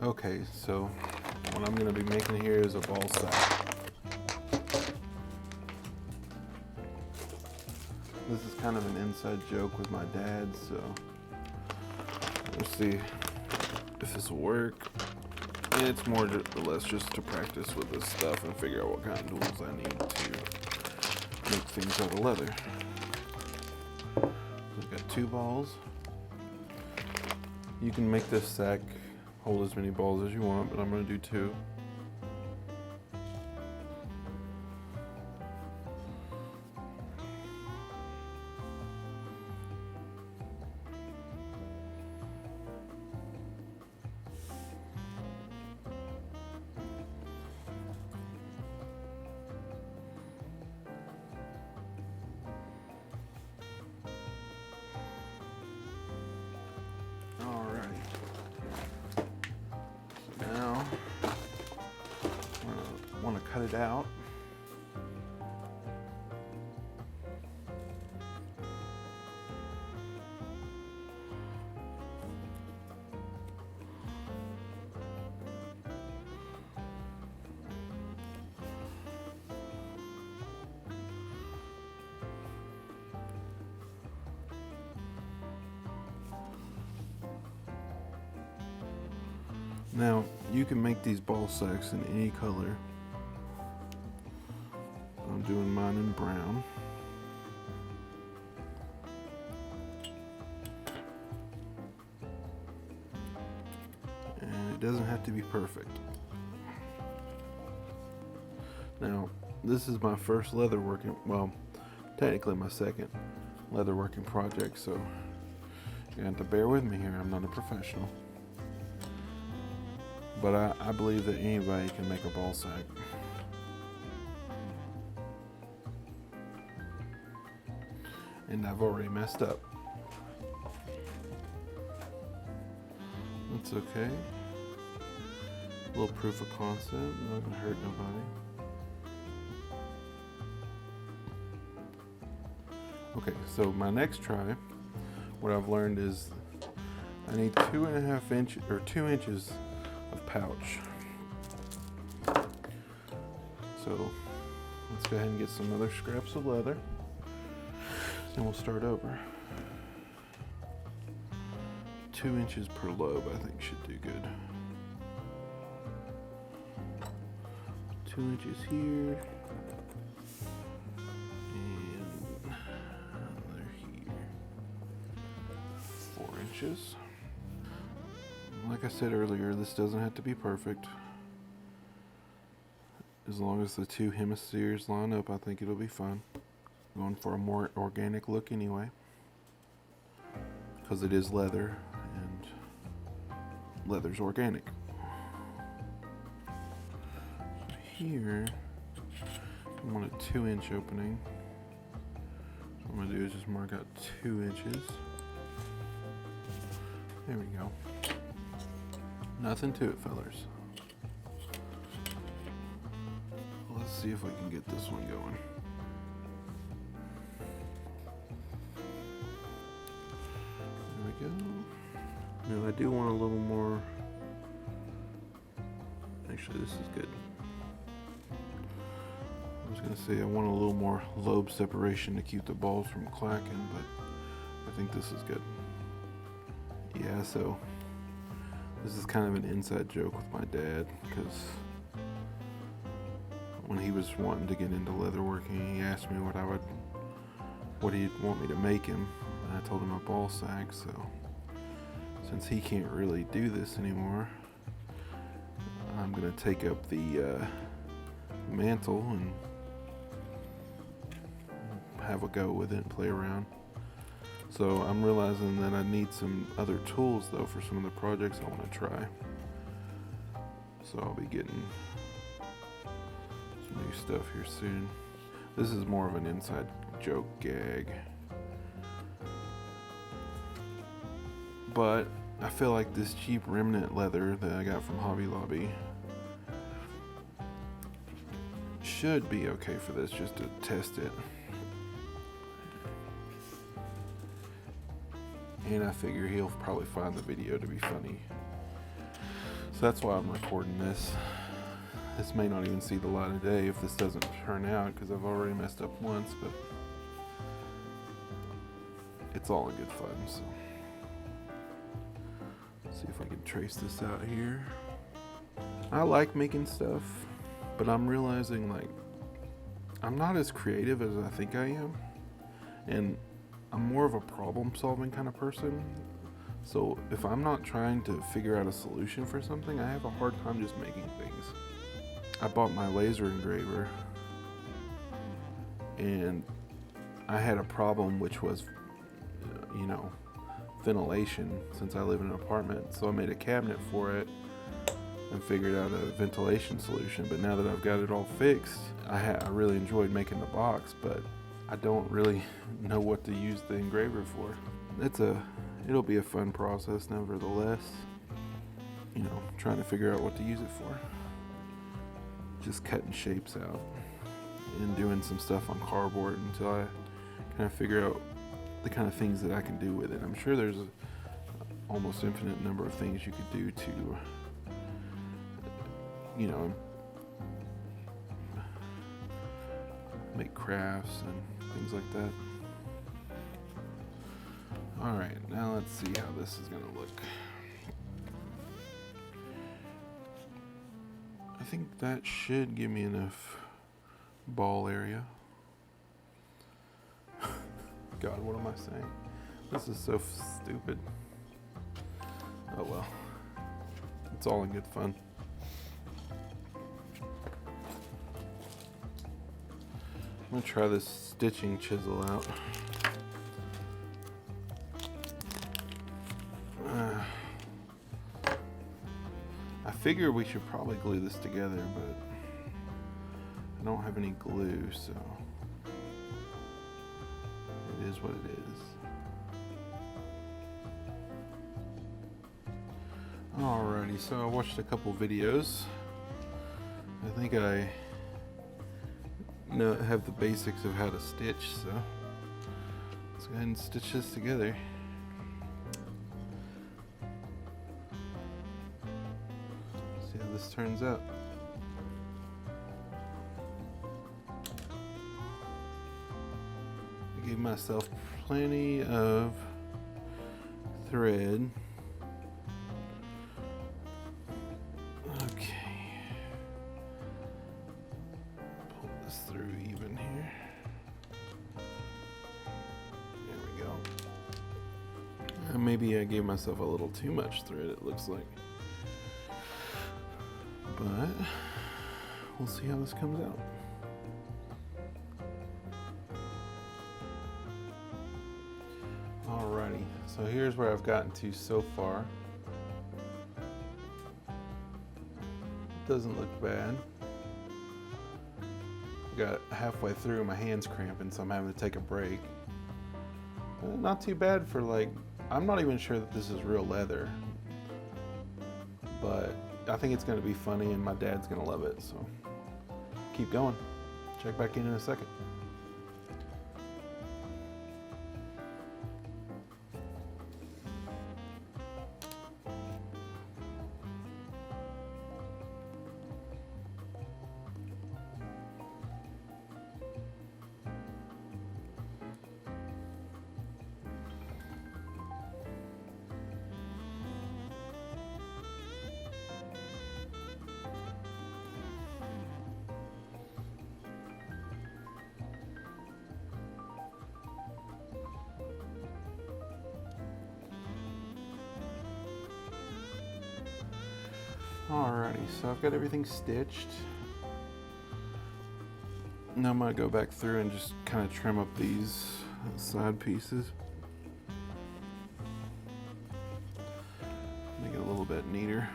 Okay, so what I'm going to be making here is a ball sack. This is kind of an inside joke with my dad, so we'll see if this will work. And it's more or less just to practice with this stuff and figure out what kind of tools I need to make things out of leather. I've got 2 balls. You can make this sack hold as many balls as you want, but I'm going to do 2. Now, I want to cut it out. Now, you can make these ball sacks in any color. I'm doing mine in brown. And it doesn't have to be perfect. Now, this is my first leatherworking, well, technically my second leatherworking project, so you have to bear with me here. I'm not a professional. But I believe that anybody can make a ball sack. And I've already messed up. That's okay. A little proof of concept, not gonna hurt nobody. Okay, so my next try, what I've learned is I need 2.5 inches or 2 inches of pouch. So let's go ahead and get some other scraps of leather and we'll start over. 2 inches per lobe I think should do good. 2 inches here and another here. 4 inches. Like I said earlier, this doesn't have to be perfect. As long as the 2 hemispheres line up, I think it'll be fine. I'm going for a more organic look anyway, because it is leather and leather's organic. So here, I want a 2-inch opening. What I'm going to do is just mark out 2 inches. There we go. Nothing to it, fellers. Let's see if we can get this one going. There we go. Now I do want a little more. Actually, this is good. I was gonna say I want a little more lobe separation to keep the balls from clacking, but I think this is good. Yeah, so this is kind of an inside joke with my dad, because when he was wanting to get into leatherworking, he asked me what he'd want me to make him, and I told him a ball sack. So since he can't really do this anymore, I'm gonna take up the mantle and have a go with it and play around. So I'm realizing that I need some other tools though for some of the projects I want to try. So I'll be getting some new stuff here soon. This is more of an inside joke gag. But I feel like this cheap remnant leather that I got from Hobby Lobby should be okay for this, just to test it. And I figure he'll probably find the video to be funny. So that's why I'm recording this. This may not even see the light of day if this doesn't turn out, because I've already messed up once, but it's all in good fun. So let's see if I can trace this out here. I like making stuff, but I'm realizing like I'm not as creative as I think I am, and I'm more of a problem-solving kind of person. So if I'm not trying to figure out a solution for something, I have a hard time just making things. I bought my laser engraver, and I had a problem, which was, ventilation, since I live in an apartment. So I made a cabinet for it and figured out a ventilation solution. But now that I've got it all fixed, I really enjoyed making the box, but I don't really know what to use the engraver for. It'll be a fun process nevertheless, trying to figure out what to use it for. Just cutting shapes out and doing some stuff on cardboard until I kind of figure out the kind of things that I can do with it. I'm sure there's an almost infinite number of things you could do to, make crafts and things like that. Alright, now let's see how this is going to look. I think that should give me enough ball area. God, what am I saying? This is so stupid. Oh well. It's all in good fun. I'm going to try this stitching chisel out. I figure we should probably glue this together, but I don't have any glue, so it is what it is. Alrighty, so I watched a couple videos. I think I have the basics of how to stitch, so let's go ahead and stitch this together. See how this turns out. I gave myself plenty of thread. Through even here. There we go. Maybe I gave myself a little too much thread, it looks like. But we'll see how this comes out. Alrighty, so here's where I've gotten to so far. It doesn't look bad. Got halfway through, my hand's cramping, so I'm having to take a break. Not too bad for I'm not even sure that this is real leather, but I think it's going to be funny and my dad's going to love it, so keep going. Check back in a second. Alrighty, so I've got everything stitched. Now I'm going to go back through and just kind of trim up these side pieces. Make it a little bit neater.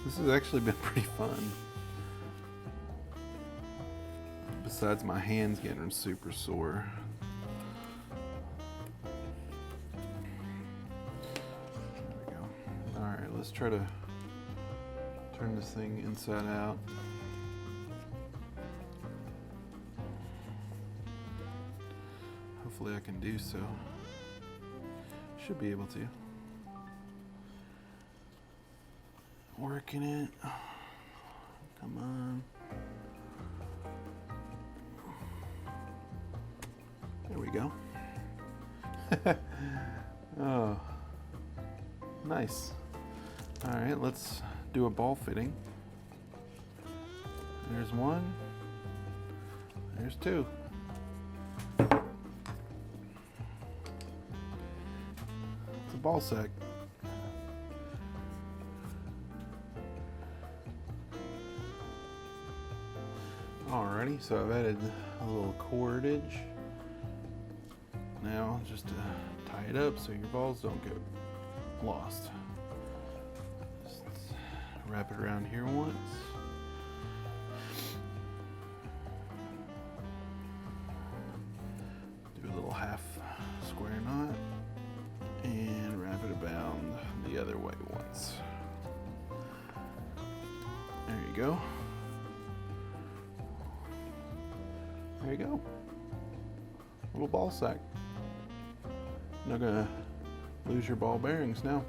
This has actually been pretty fun. Besides my hands getting super sore. Let's try to turn this thing inside out. Hopefully I can do so. Should be able to. working it. Come on. There we go. Oh, nice. All right, let's do a ball fitting. There's one. There's two. It's a ball sack. Alrighty, so I've added a little cordage. Now just tie it up so your balls don't get lost. Just wrap it around here once. Do a little half square knot and wrap it around the other way once. There you go. There you go. Little ball sack. Not gonna lose your ball bearings now.